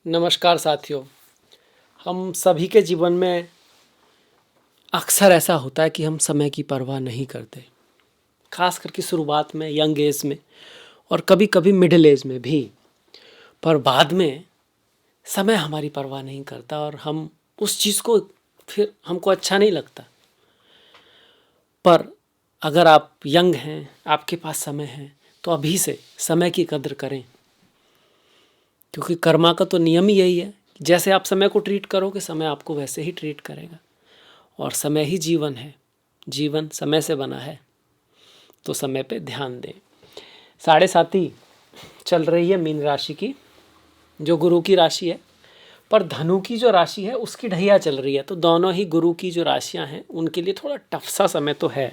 नमस्कार साथियों। हम सभी के जीवन में अक्सर ऐसा होता है कि हम समय की परवाह नहीं करते, खास करके शुरुआत में, यंग एज में और कभी कभी मिडिल एज में भी। पर बाद में समय हमारी परवाह नहीं करता और हम उस चीज़ को फिर हमको अच्छा नहीं लगता। पर अगर आप यंग हैं, आपके पास समय है, तो अभी से समय की कदर करें, क्योंकि कर्मा का तो नियम ही यही है। जैसे आप समय को ट्रीट करोगे, समय आपको वैसे ही ट्रीट करेगा। और समय ही जीवन है, जीवन समय से बना है, तो समय पे ध्यान दें। 7.5 चल रही है मीन राशि की, जो गुरु की राशि है, पर धनु की जो राशि है उसकी ढैया चल रही है। तो दोनों ही गुरु की जो राशियां हैं उनके लिए थोड़ा टफ सा समय तो है।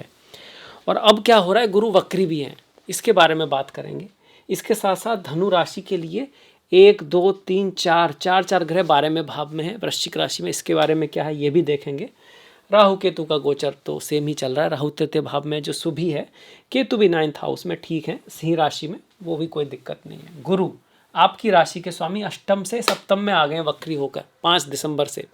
और अब क्या हो रहा है, गुरु वक्री भी हैं, इसके बारे में बात करेंगे। इसके साथ साथ धनु राशि के लिए 1 2 3 4 चार चार ग्रह 12वें भाव में है, वृश्चिक राशि में। इसके बारे में क्या है ये भी देखेंगे। राहु केतु का गोचर तो सेम ही चल रहा है। राहु तृतीय भाव में जो शुभ ही है, केतु भी 9th हाउस में ठीक है, सिंह राशि में, वो भी कोई दिक्कत नहीं है। गुरु आपकी राशि के स्वामी अष्टम से सप्तम में आ गए वक्री होकर 5 दिसंबर से,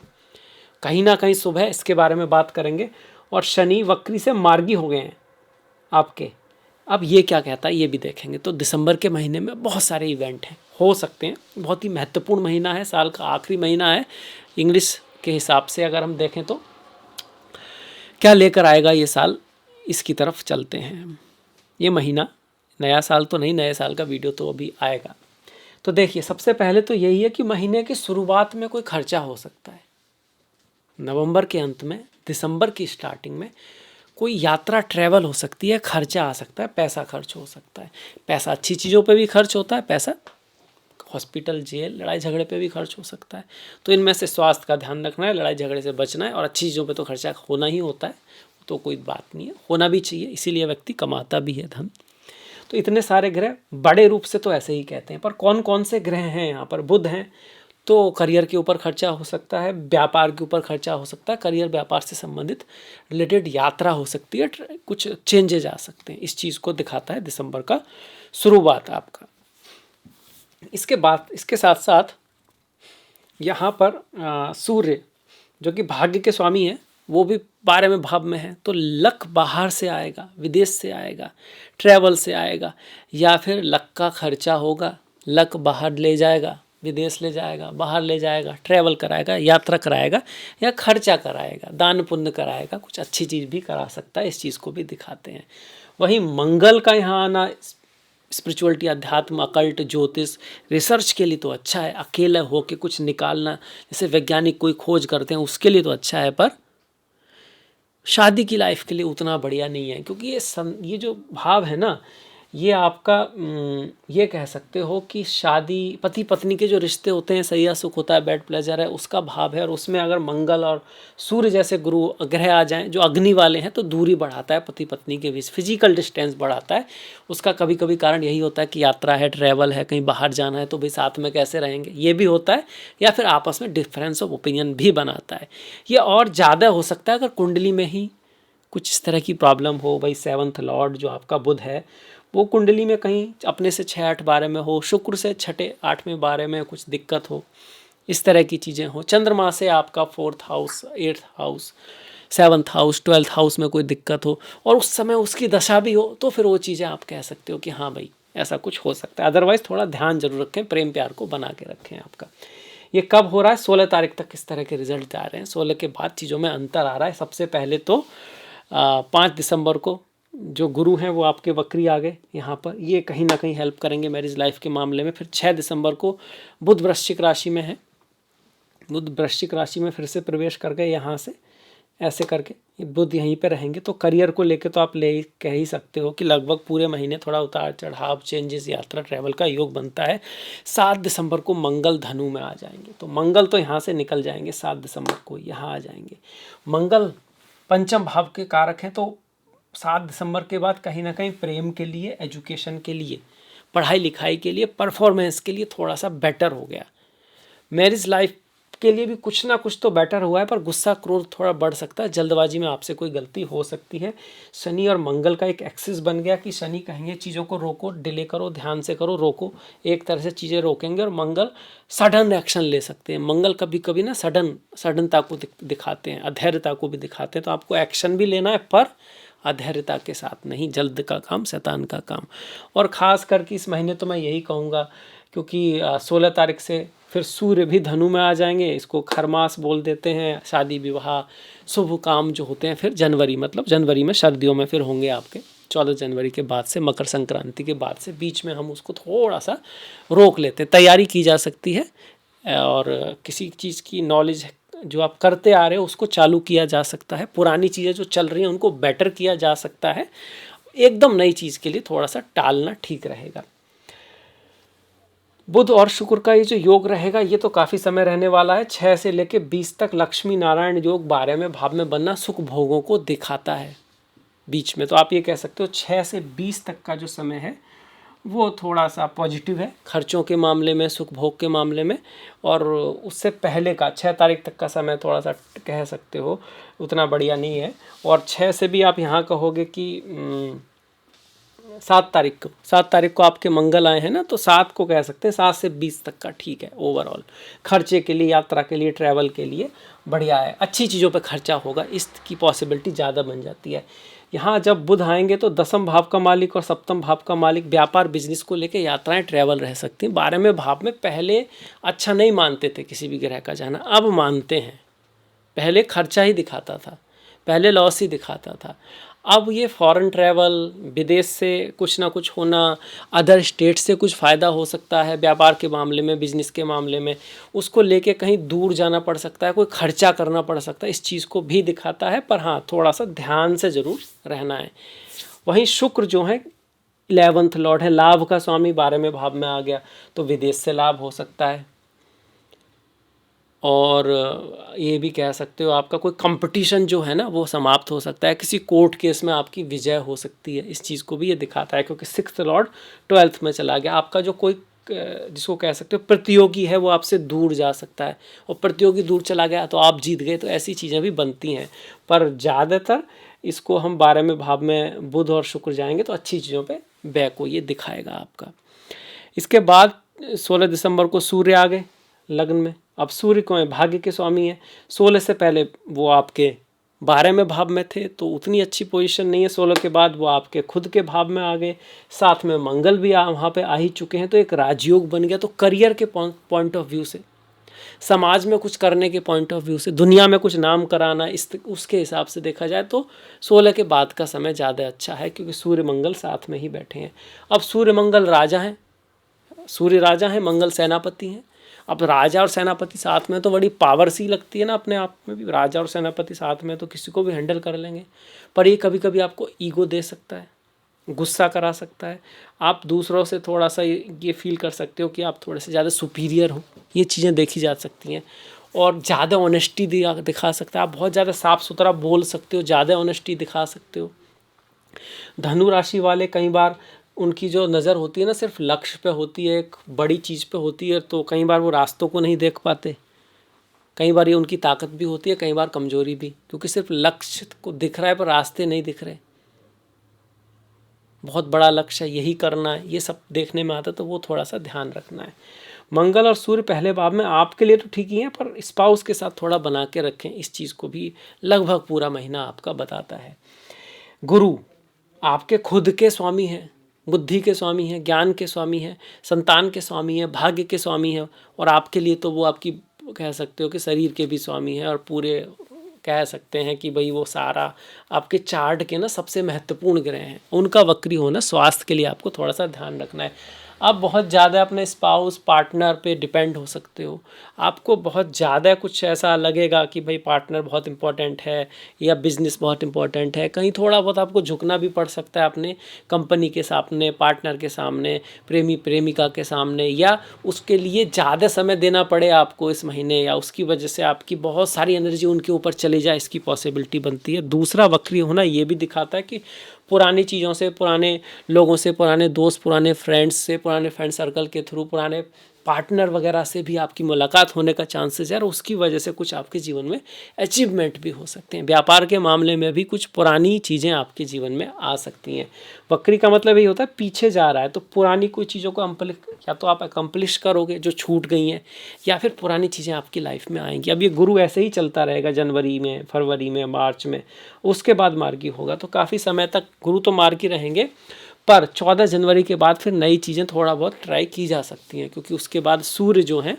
कहीं ना कहीं शुभ है, इसके बारे में बात करेंगे। और शनि वक्री से मार्गी हो गए हैं आपके, अब ये क्या कहता है ये भी देखेंगे। तो दिसंबर के महीने में बहुत सारे इवेंट हैं, हो सकते हैं। बहुत ही महत्वपूर्ण महीना है, साल का आखिरी महीना है इंग्लिश के हिसाब से अगर हम देखें तो। क्या लेकर आएगा ये साल, इसकी तरफ चलते हैं। ये महीना, नया साल तो नहीं, नए साल का वीडियो तो अभी आएगा। तो देखिए, सबसे पहले तो यही है कि महीने की शुरुआत में कोई खर्चा हो सकता है। नवंबर के अंत में, दिसंबर की स्टार्टिंग में कोई यात्रा, ट्रैवल हो सकती है, खर्चा आ सकता है, पैसा खर्च हो सकता है। पैसा अच्छी चीज़ों पे भी खर्च होता है, पैसा हॉस्पिटल, जेल, लड़ाई झगड़े पे भी खर्च हो सकता है। तो इनमें से स्वास्थ्य का ध्यान रखना है, लड़ाई झगड़े से बचना है, और अच्छी चीज़ों पे तो खर्चा होना ही होता है, तो कोई बात नहीं है, होना भी चाहिए, इसीलिए व्यक्ति कमाता भी है धन। तो इतने सारे ग्रह बड़े रूप से तो ऐसे ही कहते हैं, पर कौन कौन से ग्रह हैं यहाँ पर? बुध हैं, तो करियर के ऊपर खर्चा हो सकता है, व्यापार के ऊपर खर्चा हो सकता है, करियर व्यापार से संबंधित रिलेटेड यात्रा हो सकती है, कुछ चेंजेज आ सकते हैं। इस चीज़ को दिखाता है दिसंबर का शुरुआत आपका। इसके बाद, इसके साथ साथ यहाँ पर सूर्य जो कि भाग्य के स्वामी है, वो भी 12वें भाव में है। तो लक बाहर से आएगा, विदेश से आएगा, ट्रैवल से आएगा, या फिर लक का खर्चा होगा। लक बाहर ले जाएगा, विदेश ले जाएगा, बाहर ले जाएगा, ट्रैवल कराएगा, यात्रा कराएगा, या खर्चा कराएगा, दान पुण्य कराएगा, कुछ अच्छी चीज़ भी करा सकता है। इस चीज़ को भी दिखाते हैं। वहीं मंगल का यहाँ आना स्पिरिचुअलिटी, अध्यात्म, अकल्ट, ज्योतिष, रिसर्च के लिए तो अच्छा है। अकेले होके कुछ निकालना, जैसे वैज्ञानिक कोई खोज करते हैं, उसके लिए तो अच्छा है। पर शादी की लाइफ के लिए उतना बढ़िया नहीं है, क्योंकि ये जो भाव है ना, ये आपका ये कह सकते हो कि शादी, पति पत्नी के जो रिश्ते होते हैं, सैया सुख होता है, बेड प्लेजर है, उसका भाव है। और उसमें अगर मंगल और सूर्य जैसे गुरु ग्रह आ जाएं जो अग्नि वाले हैं, तो दूरी बढ़ाता है पति पत्नी के बीच, फिजिकल डिस्टेंस बढ़ाता है। उसका कभी कभी कारण यही होता है कि यात्रा है, ट्रैवल है, कहीं बाहर जाना है, तो भाई साथ में कैसे रहेंगे, ये भी होता है। या फिर आपस में डिफरेंस ऑफ ओपिनियन भी बनाता है। ये और ज़्यादा हो सकता है अगर कुंडली में ही कुछ इस तरह की प्रॉब्लम हो। भाई 7th लॉर्ड जो आपका बुध है, वो कुंडली में कहीं अपने से 6 8 12 में हो, शुक्र से 6 8वें 12 में कुछ दिक्कत हो, इस तरह की चीज़ें हो। चंद्रमा से आपका 4th house, 8th house, 7th house, 12th house में कोई दिक्कत हो, और उस समय उसकी दशा भी हो, तो फिर वो चीज़ें आप कह सकते हो कि हाँ भाई ऐसा कुछ हो सकता है। अदरवाइज़ थोड़ा ध्यान जरूर रखें, प्रेम प्यार को बना के रखें आपका। ये कब हो रहा है? 16 तारीख तक किस तरह के रिजल्ट आ रहे हैं, 16 के बाद चीज़ों में अंतर आ रहा है। सबसे पहले तो 5 दिसंबर को जो गुरु हैं वो आपके वक्री आ गए यहाँ पर, ये कहीं ना कहीं हेल्प करेंगे मैरिज लाइफ के मामले में। फिर 6 दिसंबर को बुध वृश्चिक राशि में है, बुध वृश्चिक राशि में फिर से प्रवेश कर गए यहाँ से, ऐसे करके बुध यहीं पे रहेंगे। तो करियर को लेके तो आप कह ही सकते हो कि लगभग पूरे महीने थोड़ा उतार चढ़ाव, चेंजेस, यात्रा, ट्रैवल का योग बनता है। 7 दिसंबर को मंगल धनु में आ जाएंगे, तो मंगल तो यहाँ से निकल जाएंगे, 7 दिसंबर को यहाँ आ जाएंगे। मंगल पंचम भाव के कारक हैं, तो 7 दिसंबर के बाद कहीं ना कहीं प्रेम के लिए, एजुकेशन के लिए, पढ़ाई लिखाई के लिए, परफॉर्मेंस के लिए थोड़ा सा बेटर हो गया। मैरिज लाइफ आपके लिए भी कुछ ना कुछ तो बेटर हुआ है, पर गुस्सा क्रोध थोड़ा बढ़ सकता है, जल्दबाजी में आपसे कोई गलती हो सकती है। शनि और मंगल का एक एक्सिस बन गया कि शनि कहेंगे चीज़ों को रोको, डिले करो, ध्यान से करो, रोको, एक तरह से चीज़ें रोकेंगे। और मंगल सडन एक्शन ले सकते हैं। मंगल कभी कभी ना सडनता को दिखाते हैं, अधैर्यता को भी दिखाते हैं। तो आपको एक्शन भी लेना है, पर अधैर्यता के साथ नहीं, जल्द का काम शैतान का काम। और ख़ास करके इस महीने तो मैं यही कहूँगा, क्योंकि 16 तारीख से फिर सूर्य भी धनु में आ जाएंगे, इसको खरमास बोल देते हैं। शादी विवाह शुभ काम जो होते हैं फिर जनवरी, मतलब जनवरी में सर्दियों में फिर होंगे आपके 14 जनवरी के बाद से, मकर संक्रांति के बाद से। बीच में हम उसको थोड़ा सा रोक लेते हैं, तैयारी की जा सकती है, और किसी चीज़ की नॉलेज जो आप करते आ रहे हो उसको चालू किया जा सकता है। पुरानी चीज़ें जो चल रही हैं उनको बेटर किया जा सकता है। एकदम नई चीज़ के लिए थोड़ा सा टालना ठीक रहेगा। बुध और शुक्र का ये जो योग रहेगा ये तो काफ़ी समय रहने वाला है। 6 से लेकर 20 तक लक्ष्मी नारायण योग 12वें भाव में बनना सुख भोगों को दिखाता है बीच में। तो आप ये कह सकते हो 6 से 20 तक का जो समय है वो थोड़ा सा पॉजिटिव है खर्चों के मामले में, सुख भोग के मामले में। और उससे पहले का 6 तारीख तक का समय थोड़ा सा कह सकते हो उतना बढ़िया नहीं है। और 6 से भी आप यहाँ कहोगे कि 7 तारीख को आपके मंगल आए हैं ना, तो 7 को कह सकते हैं, 7 से 20 तक का ठीक है। ओवरऑल खर्चे के लिए, यात्रा के लिए, ट्रैवल के लिए बढ़िया है। अच्छी चीज़ों पे खर्चा होगा, इसकी पॉसिबिलिटी ज़्यादा बन जाती है। यहाँ जब बुध आएंगे तो 10वें भाव का मालिक और 7वें भाव का मालिक व्यापार बिजनेस को लेकर यात्राएं, ट्रैवल रह सकती हैं। 12वें भाव में पहले अच्छा नहीं मानते थे किसी भी ग्रह का जाना, अब मानते हैं। पहले खर्चा ही दिखाता था, पहले लॉस ही दिखाता था। अब ये फॉरेन ट्रैवल, विदेश से कुछ ना कुछ होना, अदर स्टेट से कुछ फ़ायदा हो सकता है व्यापार के मामले में, बिजनेस के मामले में, उसको लेके कहीं दूर जाना पड़ सकता है, कोई खर्चा करना पड़ सकता है, इस चीज़ को भी दिखाता है। पर हाँ, थोड़ा सा ध्यान से ज़रूर रहना है। वहीं शुक्र जो है 11th लॉर्ड है, लाभ का स्वामी, 12वें भाव में आ गया, तो विदेश से लाभ हो सकता है। और ये भी कह सकते हो आपका कोई कंपटीशन जो है ना वो समाप्त हो सकता है, किसी कोर्ट केस में आपकी विजय हो सकती है, इस चीज़ को भी ये दिखाता है। क्योंकि 6th लॉर्ड 12th में चला गया, आपका जो कोई जिसको कह सकते हो प्रतियोगी है वो आपसे दूर जा सकता है, और प्रतियोगी दूर चला गया तो आप जीत गए, तो ऐसी चीज़ें भी बनती हैं। पर ज़्यादातर इसको हम 12वें भाव में बुध और शुक्र जाएंगे तो अच्छी चीज़ों पर व्यय को ये दिखाएगा आपका। इसके बाद 16 दिसंबर को सूर्य आ गए लग्न में। अब सूर्य को भाग्य के स्वामी है। 16 से पहले वो आपके 12वें भाव में थे, तो उतनी अच्छी पोजीशन नहीं है। 16 के बाद वो आपके खुद के भाव में आ गए, साथ में मंगल भी वहाँ पे आ ही चुके हैं, तो एक राजयोग बन गया। तो करियर के पॉइंट ऑफ व्यू से, समाज में कुछ करने के पॉइंट ऑफ व्यू से, दुनिया में कुछ नाम कराना, उसके हिसाब से देखा जाए तो 16 के बाद का समय ज़्यादा अच्छा है, क्योंकि सूर्य मंगल साथ में ही बैठे हैं। अब सूर्य मंगल राजा हैं, सूर्य राजा हैं, मंगल सेनापति हैं। अब राजा और सेनापति साथ में तो बड़ी पावर सी लगती है ना अपने आप में भी, राजा और सेनापति साथ में तो किसी को भी हैंडल कर लेंगे। पर ये कभी कभी आपको ईगो दे सकता है, गुस्सा करा सकता है। आप दूसरों से थोड़ा सा ये फील कर सकते हो कि आप थोड़े से ज़्यादा सुपीरियर हो, ये चीज़ें देखी जा सकती हैं। और ज़्यादा ऑनेस्टी दिखा सकता है, आप बहुत ज़्यादा साफ़ सुथरा बोल सकते हो, ज़्यादा ऑनेस्टी दिखा सकते हो। धनु राशि वाले कई बार उनकी जो नज़र होती है ना सिर्फ लक्ष्य पे होती है, एक बड़ी चीज़ पे होती है, तो कई बार वो रास्तों को नहीं देख पाते। कई बार ये उनकी ताकत भी होती है, कई बार कमजोरी भी, क्योंकि सिर्फ लक्ष्य को दिख रहा है पर रास्ते नहीं दिख रहे। बहुत बड़ा लक्ष्य है, यही करना है, ये सब देखने में आता है, तो वो थोड़ा सा ध्यान रखना है। मंगल और सूर्य पहले भाव में आपके लिए तो ठीक ही है, पर स्पाउस के साथ थोड़ा बना के रखें, इस चीज़ को भी लगभग पूरा महीना आपका बताता है। गुरु आपके खुद के स्वामी हैं, बुद्धि के स्वामी हैं, ज्ञान के स्वामी हैं, संतान के स्वामी हैं, भाग्य के स्वामी हैं, और आपके लिए तो वो आपकी कह सकते हो कि शरीर के भी स्वामी हैं, और पूरे कह सकते हैं कि भाई वो सारा आपके चार्ट के ना सबसे महत्वपूर्ण ग्रह हैं। उनका वक्री होना स्वास्थ्य के लिए आपको थोड़ा सा ध्यान रखना है। आप बहुत ज़्यादा अपने स्पाउस पार्टनर पे डिपेंड हो सकते हो। आपको बहुत ज़्यादा कुछ ऐसा लगेगा कि भाई पार्टनर बहुत इंपॉर्टेंट है या बिज़नेस बहुत इंपॉर्टेंट है, कहीं थोड़ा बहुत आपको झुकना भी पड़ सकता है अपने कंपनी के सामने, पार्टनर के सामने, प्रेमी प्रेमिका के सामने, या उसके लिए ज़्यादा समय देना पड़े आपको इस महीने, या उसकी वजह से आपकी बहुत सारी एनर्जी उनके ऊपर चली जाए, इसकी पॉसिबिलिटी बनती है। दूसरा वक्री होना ये भी दिखाता है कि पुरानी चीज़ों से, पुराने लोगों से, पुराने दोस्त, पुराने फ्रेंड्स से, पुराने फ्रेंड सर्कल के थ्रू, पुराने पार्टनर वगैरह से भी आपकी मुलाकात होने का चांसेस है और उसकी वजह से कुछ आपके जीवन में अचीवमेंट भी हो सकते हैं। व्यापार के मामले में भी कुछ पुरानी चीज़ें आपके जीवन में आ सकती हैं। वक्री का मतलब ये होता है पीछे जा रहा है, तो पुरानी कोई चीज़ों को या तो आप अकम्पलिश करोगे जो छूट गई हैं, या फिर पुरानी चीज़ें आपकी लाइफ में आएंगी। अब ये गुरु ऐसे ही चलता रहेगा जनवरी में, फरवरी में, मार्च में, उसके बाद मार्गी होगा, तो काफ़ी समय तक गुरु तो मार्गी रहेंगे, पर 14 जनवरी के बाद फिर नई चीज़ें थोड़ा बहुत ट्राई की जा सकती हैं, क्योंकि उसके बाद सूर्य जो हैं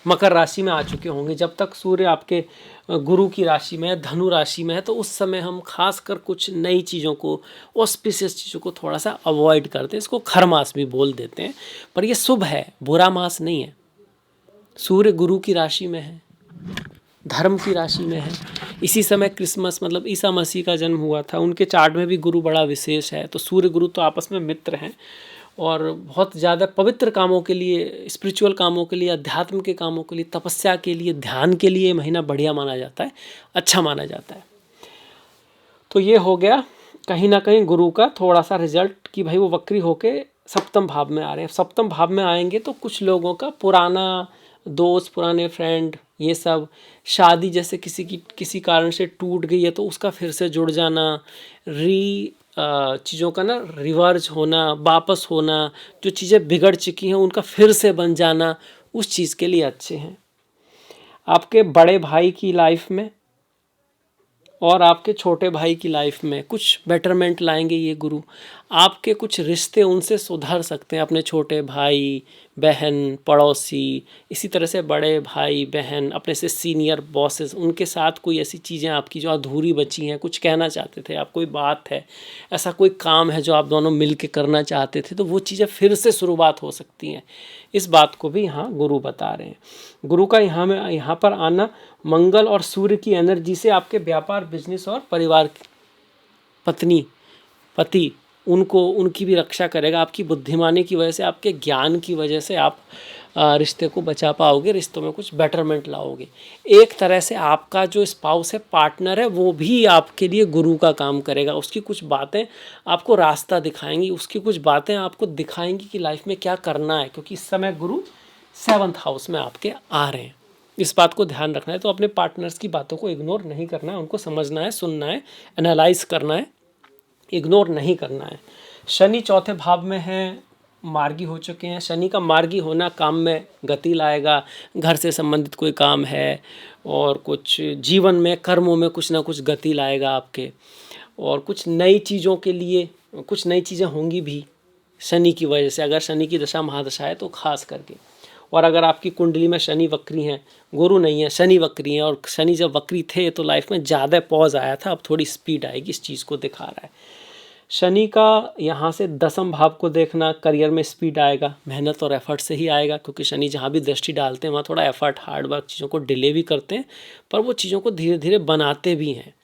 मकर राशि में आ चुके होंगे। जब तक सूर्य आपके गुरु की राशि में है, धनु राशि में है, तो उस समय हम खासकर कुछ नई चीज़ों को, ऑस्पिशियस चीज़ों को थोड़ा सा अवॉइड करते हैं। इसको खर मास भी बोल देते हैं, पर ये शुभ है, बुरा मास नहीं है। सूर्य गुरु की राशि में है, धर्म की राशि में है। इसी समय क्रिसमस मतलब ईसा मसीह का जन्म हुआ था, उनके चार्ट में भी गुरु बड़ा विशेष है। तो सूर्य गुरु तो आपस में मित्र हैं और बहुत ज़्यादा पवित्र कामों के लिए, स्पिरिचुअल कामों के लिए, अध्यात्म के कामों के लिए, तपस्या के लिए, ध्यान के लिए महीना बढ़िया माना जाता है, अच्छा माना जाता है। तो ये हो गया कहीं ना कहीं गुरु का थोड़ा सा रिजल्ट कि भाई वो वक्री होके सप्तम भाव में आ रहे हैं। सप्तम भाव में आएंगे तो कुछ लोगों का पुराना दोस्त, पुराने फ्रेंड, ये सब, शादी जैसे किसी कारण से टूट गई है तो उसका फिर से जुड़ जाना, चीज़ों का ना रिवर्ज होना, वापस होना, जो चीज़ें बिगड़ चुकी हैं उनका फिर से बन जाना, उस चीज़ के लिए अच्छे हैं। आपके बड़े भाई की लाइफ में और आपके छोटे भाई की लाइफ में कुछ बेटरमेंट लाएंगे ये गुरु। आपके कुछ रिश्ते उनसे सुधर सकते हैं, अपने छोटे भाई बहन, पड़ोसी, इसी तरह से बड़े भाई बहन, अपने से सीनियर बॉसेस, उनके साथ कोई ऐसी चीज़ें आपकी जो अधूरी बची हैं, कुछ कहना चाहते थे आप, कोई बात है, ऐसा कोई काम है जो आप दोनों मिल के करना चाहते थे, तो वो चीज़ें फिर से शुरुआत हो सकती हैं। इस बात को भी यहाँ गुरु बता रहे हैं। गुरु का यहाँ पर आना मंगल और सूर्य की एनर्जी से आपके व्यापार, बिजनेस और परिवार, पत्नी, पति, उनकी भी रक्षा करेगा। आपकी बुद्धिमानी की वजह से, आपके ज्ञान की वजह से आप रिश्ते को बचा पाओगे, रिश्तों में कुछ बेटरमेंट लाओगे। एक तरह से आपका जो स्पाउस है, पार्टनर है, वो भी आपके लिए गुरु का काम करेगा। उसकी कुछ बातें आपको रास्ता दिखाएंगी, उसकी कुछ बातें आपको दिखाएंगी कि लाइफ में क्या करना है, क्योंकि इस समय गुरु 7th हाउस में आपके आ रहे हैं। इस बात को ध्यान रखना है। तो अपने पार्टनर्स की बातों को इग्नोर नहीं करना है, उनको समझना है, सुनना है, एनालाइज करना है, इग्नोर नहीं करना है। शनि 4थे भाव में है, मार्गी हो चुके हैं। शनि का मार्गी होना काम में गति लाएगा, घर से संबंधित कोई काम है और कुछ जीवन में, कर्मों में कुछ ना कुछ गति लाएगा आपके, और कुछ नई चीज़ों के लिए कुछ नई चीज़ें होंगी भी शनि की वजह से, अगर शनि की दशा महादशा है तो खास करके। और अगर आपकी कुंडली में शनि वक्री हैं, गुरु नहीं है, शनि वक्री हैं, और शनि जब वक्री थे तो लाइफ में ज़्यादा पॉज आया था, अब थोड़ी स्पीड आएगी, इस चीज़ को दिखा रहा है। शनि का यहाँ से 10th भाव को देखना, करियर में स्पीड आएगा, मेहनत और एफर्ट से ही आएगा, क्योंकि शनि जहाँ भी दृष्टि डालते हैं वहाँ थोड़ा एफर्ट, हार्डवर्क, चीज़ों को डिले भी करते हैं, पर वो चीज़ों को धीरे धीरे बनाते भी हैं।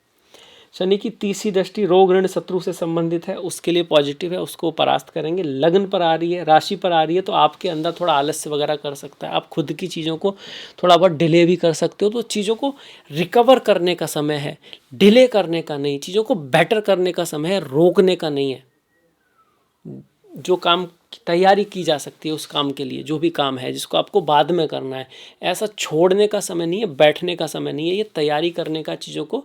शनि की 30वीं दृष्टि रोग ऋण शत्रु से संबंधित है, उसके लिए पॉजिटिव है, उसको परास्त करेंगे। लग्न पर आ रही है, राशि पर आ रही है, तो आपके अंदर थोड़ा आलस्य वगैरह कर सकता है, आप खुद की चीज़ों को थोड़ा बहुत डिले भी कर सकते हो। तो चीज़ों को रिकवर करने का समय है, डिले करने का नहीं, चीज़ों को बेटर करने का समय है, रोकने का नहीं है। जो काम की तैयारी की जा सकती है उस काम के लिए, जो भी काम है जिसको आपको बाद में करना है, ऐसा छोड़ने का समय नहीं है, बैठने का समय नहीं है, ये तैयारी करने का, चीज़ों को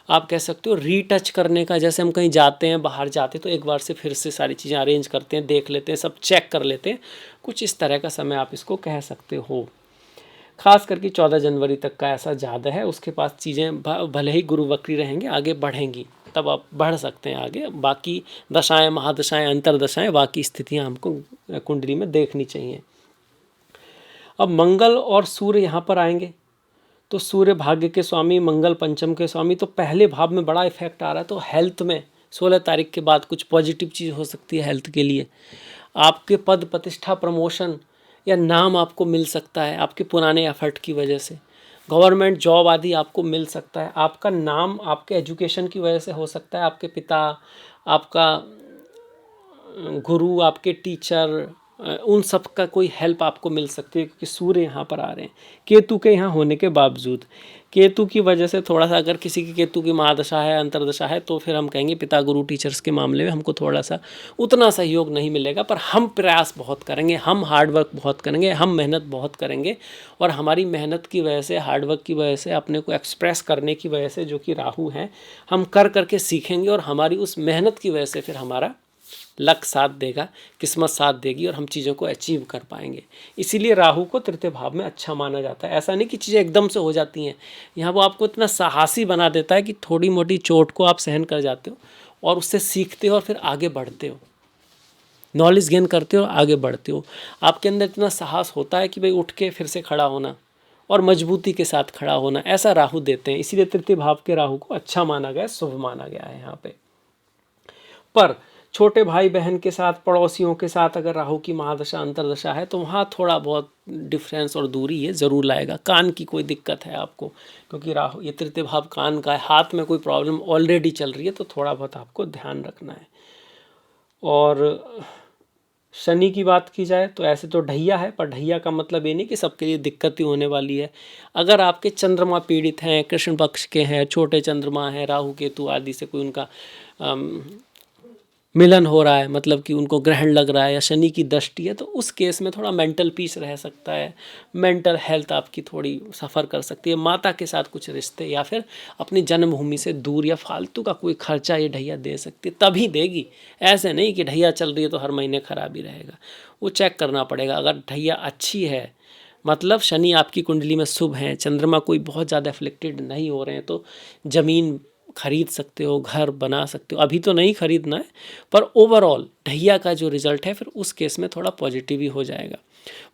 आप कह सकते हो रीटच करने का। जैसे हम कहीं जाते हैं, बाहर जाते हैं तो एक बार से फिर से सारी चीज़ें अरेंज करते हैं, देख लेते हैं, सब चेक कर लेते हैं, कुछ इस तरह का समय आप इसको कह सकते हो। खास करके 14 जनवरी तक का ऐसा ज़्यादा है, उसके पास चीज़ें भले ही गुरु वक्री रहेंगे, आगे बढ़ेंगी, तब आप बढ़ सकते हैं आगे। बाकी दशाएं, महादशाएं, अंतरदशाएं, बाकी स्थितियां हमको कुंडली में देखनी चाहिए। अब मंगल और सूर्य यहाँ पर आएंगे, तो सूर्य भाग्य के स्वामी, मंगल पंचम के स्वामी, तो पहले भाव में बड़ा इफेक्ट आ रहा है। तो हेल्थ में 16 तारीख के बाद कुछ पॉजिटिव चीज़ हो सकती है हेल्थ के लिए। आपके पद प्रतिष्ठा, प्रमोशन या नाम आपको मिल सकता है आपके पुराने एफर्ट की वजह से। गवर्नमेंट जॉब आदि आपको मिल सकता है। आपका नाम आपके एजुकेशन की वजह से हो सकता है, आपके पिता, आपका गुरु, आपके टीचर, उन सब का कोई हेल्प आपको मिल सकती है, क्योंकि सूर्य यहाँ पर आ रहे हैं केतु के यहाँ होने के बावजूद। केतु की वजह से थोड़ा सा, अगर किसी की केतु की महादशा है, अंतरदशा है, तो फिर हम कहेंगे पिता गुरु टीचर्स के मामले में हमको थोड़ा सा उतना सहयोग नहीं मिलेगा, पर हम प्रयास बहुत करेंगे, हम हार्डवर्क बहुत करेंगे, हम मेहनत बहुत करेंगे। और हमारी मेहनत की वजह से, हार्डवर्क की वजह से, अपने को एक्सप्रेस करने की वजह से, जो कि राहु हैं, हम कर करके सीखेंगे, और हमारी उस मेहनत की वजह से फिर हमारा लक साथ देगा, किस्मत साथ देगी, और हम चीज़ों को अचीव कर पाएंगे। इसीलिए राहु को तृतीय भाव में अच्छा माना जाता है। ऐसा नहीं कि चीज़ें एकदम से हो जाती हैं, यहाँ वो आपको इतना साहसी बना देता है कि थोड़ी मोटी चोट को आप सहन कर जाते हो और उससे सीखते हो और फिर आगे बढ़ते हो, नॉलेज गेन करते हो, आगे बढ़ते हो। आपके अंदर इतना साहस होता है कि भाई उठ के फिर से खड़ा होना और मजबूती के साथ खड़ा होना, ऐसा राहु देते हैं। इसीलिए तृतीय भाव के राहु को अच्छा माना गया, शुभ माना गया है यहाँ पे। पर छोटे भाई बहन के साथ, पड़ोसियों के साथ अगर राहु की महादशा अंतरदशा है, तो वहाँ थोड़ा बहुत डिफरेंस और दूरी ये ज़रूर लाएगा। कान की कोई दिक्कत है आपको, क्योंकि राहु ये तृतीय भाव कान का है, हाथ में कोई प्रॉब्लम ऑलरेडी चल रही है, तो थोड़ा बहुत आपको ध्यान रखना है। और शनि की बात की जाए तो ऐसे तो ढैया है, पर ढैया का मतलब ये नहीं कि सबके लिए दिक्कत ही होने वाली है। अगर आपके चंद्रमा पीड़ित हैं, कृष्ण पक्ष के हैं, छोटे चंद्रमा हैं, राहु केतु आदि से कोई उनका मिलन हो रहा है, मतलब कि उनको ग्रहण लग रहा है, या शनि की दृष्टि है, तो उस केस में थोड़ा मेंटल पीस रह सकता है, मेंटल हेल्थ आपकी थोड़ी सफ़र कर सकती है। माता के साथ कुछ रिश्ते, या फिर अपनी जन्मभूमि से दूर, या फालतू का कोई खर्चा ये ढैया दे सकती है, तभी देगी। ऐसे नहीं कि ढैया चल रही है तो हर महीने खराब ही रहेगा, वो चेक करना पड़ेगा। अगर ढैया अच्छी है, मतलब शनि आपकी कुंडली में शुभ हैं, चंद्रमा कोई बहुत ज़्यादा अफेक्टेड नहीं हो रहे हैं, तो ज़मीन खरीद सकते हो, घर बना सकते हो। अभी तो नहीं खरीदना है, पर ओवरऑल ढैया का जो रिजल्ट है, फिर उस केस में थोड़ा पॉजिटिव ही हो जाएगा।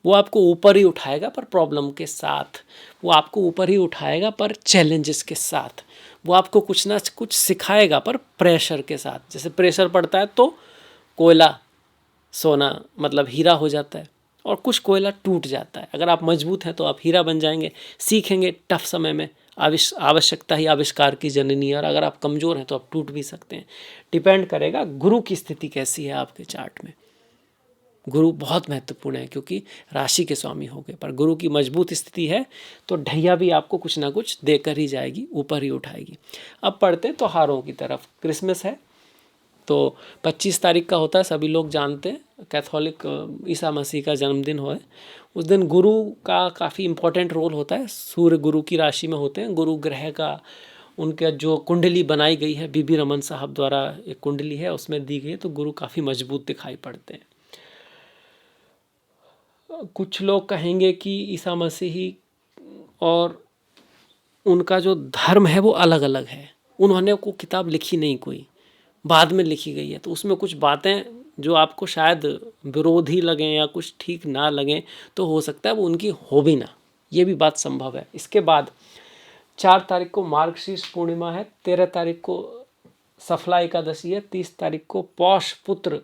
वो आपको ऊपर ही उठाएगा, पर प्रॉब्लम के साथ। वो आपको ऊपर ही उठाएगा, पर चैलेंजेस के साथ। वो आपको कुछ ना कुछ सिखाएगा, पर प्रेशर के साथ। जैसे प्रेशर पड़ता है तो कोयला सोना, मतलब हीरा हो जाता है, और कुछ कोयला टूट जाता है। अगर आप मजबूत हैं तो आप हीरा बन जाएंगे, सीखेंगे टफ समय में। आवश्यकता ही आविष्कार की जननी है, और अगर आप कमज़ोर हैं तो आप टूट भी सकते हैं। डिपेंड करेगा गुरु की स्थिति कैसी है आपके चार्ट में। गुरु बहुत महत्वपूर्ण है, क्योंकि राशि के स्वामी हो गए, पर गुरु की मजबूत स्थिति है तो ढैया भी आपको कुछ ना कुछ देकर ही जाएगी, ऊपर ही उठाएगी। अब पढ़ते हैं त्योहारों की तरफ। क्रिसमस है तो 25 तारीख का होता है, सभी लोग जानते हैं, कैथोलिक ईसा मसीह का जन्मदिन हो है। उस दिन गुरु का काफ़ी इम्पोर्टेंट रोल होता है। सूर्य गुरु की राशि में होते हैं। गुरु ग्रह का उनका जो कुंडली बनाई गई है, बीबी रमन साहब द्वारा एक कुंडली है, उसमें दी गई है, तो गुरु काफ़ी मजबूत दिखाई पड़ते हैं। कुछ लोग कहेंगे कि ईसा मसीही और उनका जो धर्म है वो अलग अलग है, उन्होंने को किताब लिखी नहीं, कोई बाद में लिखी गई है, तो उसमें कुछ बातें जो आपको शायद विरोधी लगें या कुछ ठीक ना लगें, तो हो सकता है वो उनकी हो भी ना, ये भी बात संभव है। इसके बाद 4 तारीख को मार्गशीर्ष पूर्णिमा है, 13 तारीख को सफला एकादशी है, 30 तारीख को पौष पुत्र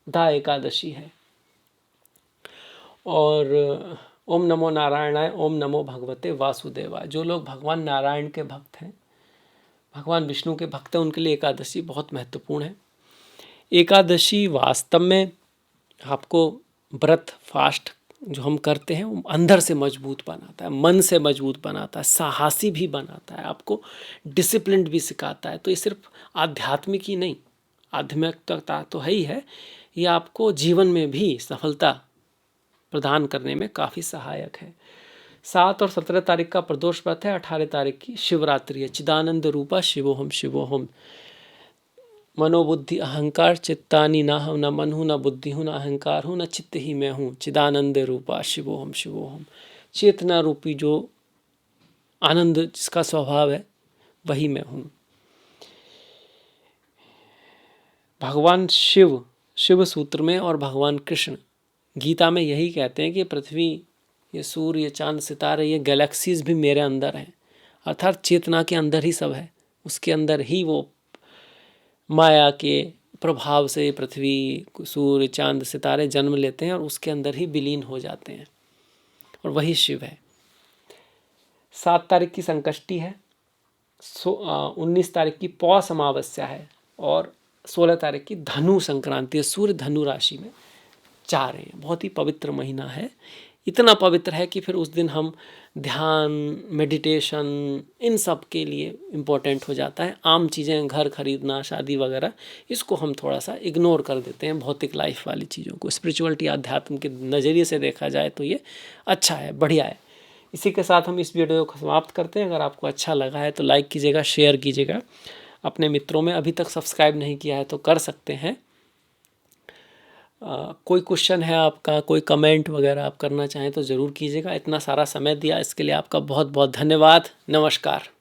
दा एकादशी है। और ओम नमो नारायणाय, ओम नमो भगवते वासुदेवाय। जो लोग भगवान नारायण के भक्त हैं, भगवान विष्णु के भक्त हैं, उनके लिए एकादशी बहुत महत्वपूर्ण है। एकादशी वास्तव में आपको व्रत फास्ट जो हम करते हैं वो अंदर से मजबूत बनाता है, मन से मजबूत बनाता है, साहसी भी बनाता है, आपको डिसिप्लिन भी सिखाता है। तो ये सिर्फ आध्यात्मिक ही नहीं, आध्यात्मिकता तो है ही है, ये आपको जीवन में भी सफलता प्रदान करने में काफ़ी सहायक है। 7 और 17 तारीख का प्रदोष व्रत है, 18 तारीख की शिवरात्रि है। चिदानंद रूपा शिवोहम शिवोहम। मनोबुद्धि अहंकार चित्तानि ना हूँ, न मन हूँ, न बुद्धि हूँ, न अहंकार हूँ, न चित्त ही मैं हूँ। चिदानंद रूपा शिवोहम शिवोहम। चेतना रूपी जो आनंद जिसका स्वभाव है वही मैं हूँ। भगवान शिव शिव सूत्र में और भगवान कृष्ण गीता में यही कहते हैं कि पृथ्वी, ये सूर्य, ये चांद, सितारे, ये गैलेक्सीज भी मेरे अंदर हैं। अर्थात चेतना के अंदर ही सब है, उसके अंदर ही वो माया के प्रभाव से पृथ्वी, सूर्य, चांद, सितारे जन्म लेते हैं और उसके अंदर ही विलीन हो जाते हैं, और वही शिव है। 7 तारीख की संकष्टी है, 19 तारीख की पौष अमावस्या है, और 16 तारीख की धनु संक्रांति है। सूर्य धनु राशि में चाह रहे हैं। बहुत ही पवित्र महीना है, इतना पवित्र है कि फिर उस दिन हम ध्यान, मेडिटेशन, इन सब के लिए इम्पोर्टेंट हो जाता है। आम चीज़ें, घर खरीदना, शादी वगैरह, इसको हम थोड़ा सा इग्नोर कर देते हैं, भौतिक लाइफ वाली चीज़ों को। स्पिरिचुअलिटी, अध्यात्म के नज़रिए से देखा जाए तो ये अच्छा है, बढ़िया है। इसी के साथ हम इस वीडियो को समाप्त करते हैं। अगर आपको अच्छा लगा है तो लाइक कीजिएगा, शेयर कीजिएगा अपने मित्रों में। अभी तक सब्सक्राइब नहीं किया है तो कर सकते हैं। कोई क्वेश्चन है आपका, कोई कमेंट वगैरह आप करना चाहें तो ज़रूर कीजिएगा। इतना सारा समय दिया इसके लिए आपका बहुत बहुत धन्यवाद। नमस्कार।